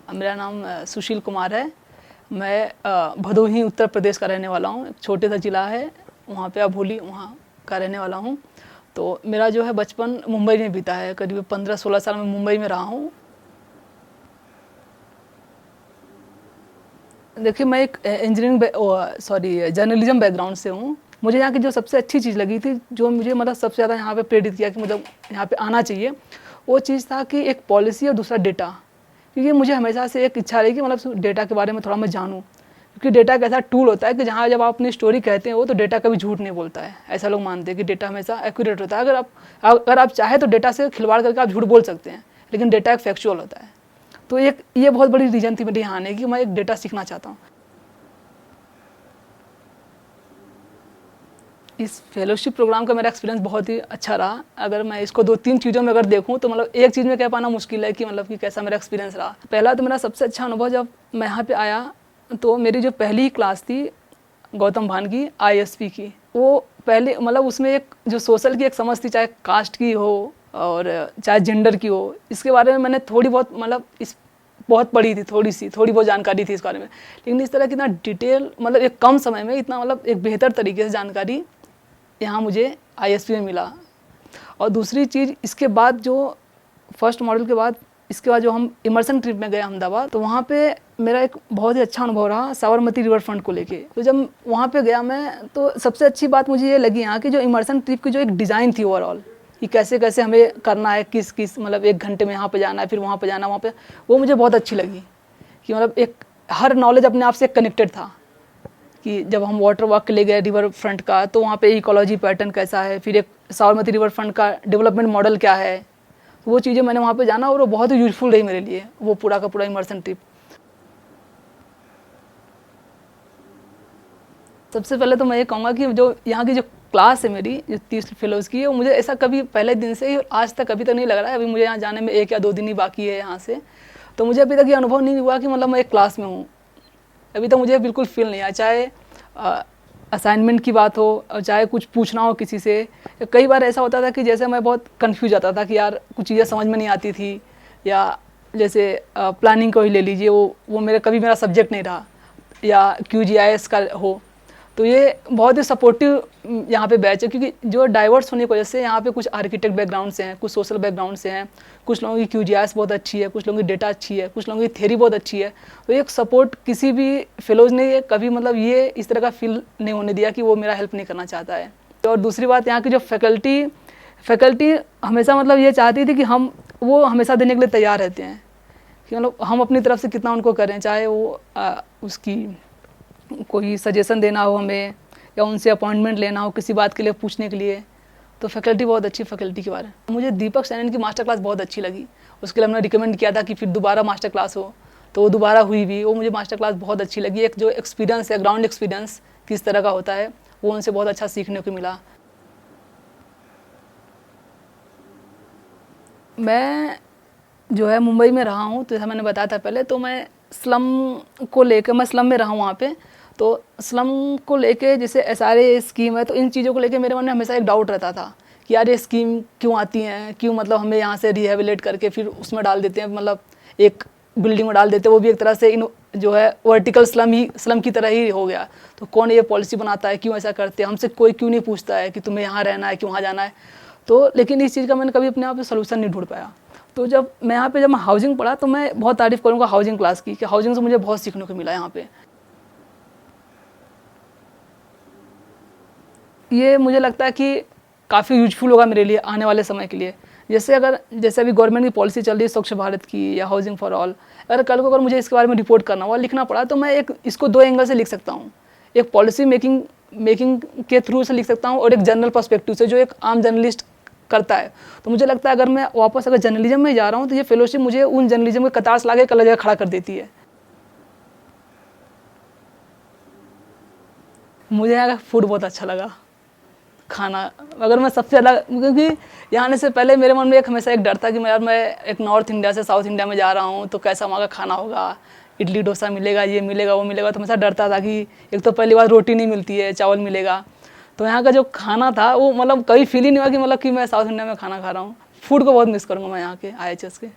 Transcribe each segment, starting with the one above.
मेरा नाम सुशील कुमार है। मैं भदोही उत्तर प्रदेश का रहने वाला हूँ। एक छोटे सा ज़िला है, वहाँ पे अभोली, वहाँ का रहने वाला हूँ। तो मेरा जो है बचपन मुंबई में बीता है। करीब 15-16 साल मैं मुंबई में रहा हूँ। देखिए, मैं एक जर्नलिज्म बैकग्राउंड से हूँ। मुझे यहाँ की जो सबसे अच्छी चीज़ लगी थी, जो मुझे मतलब सबसे ज़्यादा यहाँ पे प्रेरित किया कि मतलब यहाँ पे आना चाहिए, वो चीज़ था कि एक पॉलिसी और दूसरा डेटा। क्योंकि मुझे हमेशा से एक इच्छा रही कि मतलब डेटा के बारे में थोड़ा मैं जानूँ। क्योंकि डेटा एक ऐसा टूल होता है कि जहाँ जब आप अपनी स्टोरी कहते हैं वो, तो डेटा कभी झूठ नहीं बोलता है। ऐसा लोग मानते हैं कि डेटा हमेशा एक्यूरेट होता है। अगर आप चाहे तो डेटा से खिलवाड़ करके आप झूठ बोल सकते हैं, लेकिन डेटा एक फैक्चुअल होता है। तो एक ये बहुत बड़ी रीज़न थी मेरी यहाँ आने की, मैं एक डेटा सीखना चाहता हूँ। इस फेलोशिप प्रोग्राम का मेरा एक्सपीरियंस बहुत ही अच्छा रहा। अगर मैं इसको 2-3 चीज़ों में अगर देखूँ तो मतलब एक चीज़ में कह पाना मुश्किल है कि मतलब कि कैसा मेरा एक्सपीरियंस रहा। पहला तो मेरा सबसे अच्छा अनुभव, जब मैं यहाँ पे आया तो मेरी जो पहली क्लास थी गौतम भान की ISP की, वो पहले मतलब उसमें एक जो सोशल की एक समझ थी, चाहे कास्ट की हो और चाहे जेंडर की हो, इसके बारे में मैंने थोड़ी बहुत मतलब इस बहुत पढ़ी थी, थोड़ी बहुत जानकारी थी इस बारे में। लेकिन इस तरह की इतना डिटेल मतलब एक कम समय में इतना मतलब एक बेहतर तरीके से जानकारी यहाँ मुझे ISP में मिला। और दूसरी चीज़, इसके बाद जो फर्स्ट मॉडल के बाद इसके बाद जो हम इमर्सन ट्रिप में गए अहमदाबाद, तो वहाँ पे मेरा एक बहुत ही अच्छा अनुभव रहा साबरमती रिवर फ्रंट को लेके। तो जब वहाँ पे गया मैं, तो सबसे अच्छी बात मुझे ये लगी यहाँ की जो इमर्सन ट्रिप की जो एक डिज़ाइन थी ओवरऑल, कि कैसे कैसे हमें करना है, किस मतलब 1 घंटे में यहाँ पे जाना है, फिर वहाँ पे जाना, वहाँ पे वो मुझे बहुत अच्छी लगी। कि मतलब एक हर नॉलेज अपने आप से कनेक्टेड था। कि जब हम वाटर वॉक के लिए गए रिवर फ्रंट का, तो वहाँ पे इकोलॉजी पैटर्न कैसा है, फिर एक साबरमती रिवर फ्रंट का डेवलपमेंट मॉडल क्या है, वो चीज़ें मैंने वहाँ पे जाना और वो बहुत ही यूजफुल रही मेरे लिए, वो पूरा का पूरा इमर्सन ट्रिप। सबसे पहले तो मैं ये कहूँगा कि जो यहाँ की जो क्लास है मेरी, जो 30 फेलोज़ की है, वो मुझे ऐसा कभी पहले दिन से ही आज तक कभी तक नहीं लग रहा है। अभी मुझे यहाँ जाने में 1 या 2 दिन ही बाकी है यहाँ से, तो मुझे अभी तक ये अनुभव नहीं हुआ कि मतलब मैं एक क्लास में हूँ। अभी तक मुझे बिल्कुल फील नहीं आया, चाहे असाइनमेंट की बात हो और चाहे कुछ पूछना हो किसी से। कई बार ऐसा होता था कि जैसे मैं बहुत कंफ्यूज आता था कि यार कुछ चीज़ें समझ में नहीं आती थी, या जैसे प्लानिंग को ही ले लीजिए, वो मेरा कभी सब्जेक्ट नहीं रहा, या QGIS का हो। तो ये बहुत ही सपोर्टिव यहाँ पे बैच है, क्योंकि जो डाइवर्स होने की वजह से यहाँ पे कुछ आर्किटेक्ट बैकग्राउंड से हैं, कुछ सोशल बैकग्राउंड से हैं, कुछ लोगों की QGIS बहुत अच्छी है, कुछ लोगों की डेटा अच्छी है, कुछ लोगों की थ्योरी बहुत अच्छी है। तो एक सपोर्ट किसी भी फेलोज ने कभी मतलब ये इस तरह का फील नहीं होने दिया कि वो मेरा हेल्प नहीं करना चाहता है। और दूसरी बात, यहाँ की जो फैकल्टी हमेशा मतलब ये चाहती थी कि वो हमेशा देने के लिए तैयार रहते हैं, कि मतलब हम अपनी तरफ से कितना उनको करें, चाहे वो उसकी कोई सजेशन देना हो हमें, या उनसे अपॉइंटमेंट लेना हो किसी बात के लिए पूछने के लिए। तो फैकल्टी बहुत अच्छी फैकल्टी के बारे में मुझे दीपक सैनन की मास्टर क्लास बहुत अच्छी लगी। उसके लिए हमने रिकमेंड किया था कि फिर दोबारा मास्टर क्लास हो, तो वो दोबारा हुई भी। वो मुझे मास्टर क्लास बहुत अच्छी लगी। एक जो एक्सपीरियंस है, ग्राउंड एक्सपीरियंस किस तरह का होता है, वो उनसे बहुत अच्छा सीखने को मिला। मैं जो है मुंबई में रहा हूँ, तो जैसा मैंने बताया था पहले, तो मैं स्लम को लेकर, मैं स्लम में रहा हूँ वहाँ पे। तो स्लम को लेके जैसे SRA स्कीम है, तो इन चीज़ों को लेके मेरे मन में हमेशा एक डाउट रहता था कि यार ये स्कीम क्यों आती हैं, क्यों मतलब हमें यहाँ से रिहेबिलिटेट करके फिर उसमें डाल देते हैं, मतलब एक बिल्डिंग में डाल देते हैं, वो भी एक तरह से जो है वर्टिकल स्लम की तरह ही हो गया। तो कौन ये पॉलिसी बनाता है, क्यों ऐसा करते हैं, हमसे कोई क्यों नहीं पूछता है कि तुम्हें यहाँ रहना है, क्यों वहाँ जाना है। तो लेकिन इस चीज़ का मैंने कभी अपने आप में सोल्यूशन नहीं ढूंढ पाया। तो जब मैं हाउसिंग पढ़ा, तो मैं बहुत तारीफ़ करूँगा हाउसिंग क्लास की, कि हाउसिंग से मुझे बहुत सीखने को मिला यहाँ पे। ये मुझे लगता है कि काफ़ी यूजफुल होगा मेरे लिए आने वाले समय के लिए। जैसे अभी गवर्नमेंट की पॉलिसी चल रही है स्वच्छ भारत की, या हाउसिंग फॉर ऑल, अगर कल को मुझे इसके बारे में रिपोर्ट करना हुआ, लिखना पड़ा, तो मैं इसको 2 एंगल से लिख सकता हूँ। एक पॉलिसी मेकिंग के थ्रू से लिख सकता हूँ, और एक जनरल पर्सपेक्टिव से, जो एक आम जर्नलिस्ट करता है। तो मुझे लगता है अगर मैं वापस जर्नलिज्म में जा रहा हूँ, तो ये फेलोशिप मुझे उन जर्नलिज्म के कतार से लाके एक अलग जगह खड़ा कर देती है। मुझे यहाँ का फूड बहुत अच्छा लगा, खाना। अगर मैं सबसे ज़्यादा, क्योंकि यहाँ आने से पहले मेरे मन में हमेशा एक डर था कि मैं एक नॉर्थ इंडिया से साउथ इंडिया में जा रहा हूँ, तो कैसा वहाँ का खाना होगा, इडली डोसा मिलेगा, ये मिलेगा, वो मिलेगा। तो हमेशा डरता था कि एक तो पहली बार रोटी नहीं मिलती है, चावल मिलेगा। तो यहाँ का जो खाना था वो मतलब कभी फील ही नहीं हुआ कि मतलब कि मैं साउथ इंडिया में खाना खा रहा हूँ। फूड को बहुत मिस करूँगा मैं यहाँ के IHS के।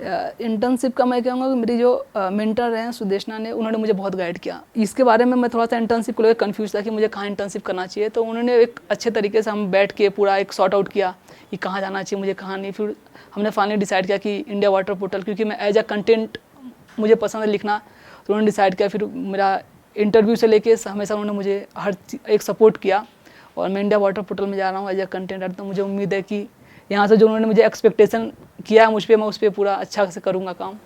इंटर्नशिप का मैं कहूँगा कि मेरी जो मेंटर हैं सुदेशना ने, उन्होंने मुझे बहुत गाइड किया। इसके बारे में मैं थोड़ा सा इंटर्नशिप को लेकर कंफ्यूज था कि मुझे कहाँ इंटर्नशिप करना चाहिए, तो उन्होंने एक अच्छे तरीके से हम बैठ के पूरा एक सॉर्ट आउट किया कि कहाँ जाना चाहिए मुझे, कहाँ नहीं। फिर हमने फाइनली डिसाइड किया कि इंडिया वाटर पोर्टल, क्योंकि मैं एज अ कंटेंट मुझे पसंद है लिखना, तो उन्होंने डिसाइड किया। फिर मेरा इंटरव्यू से लेके हमेशा उन्होंने मुझे हर एक सपोर्ट किया, और मैं इंडिया वाटर पोर्टल में जा रहा हूँ एज अ कंटेंट। तो मुझे उम्मीद है कि यहाँ से जो उन्होंने मुझे एक्सपेक्टेशन किया है मुझ पर, मैं उस पर पूरा अच्छा से करूँगा काम।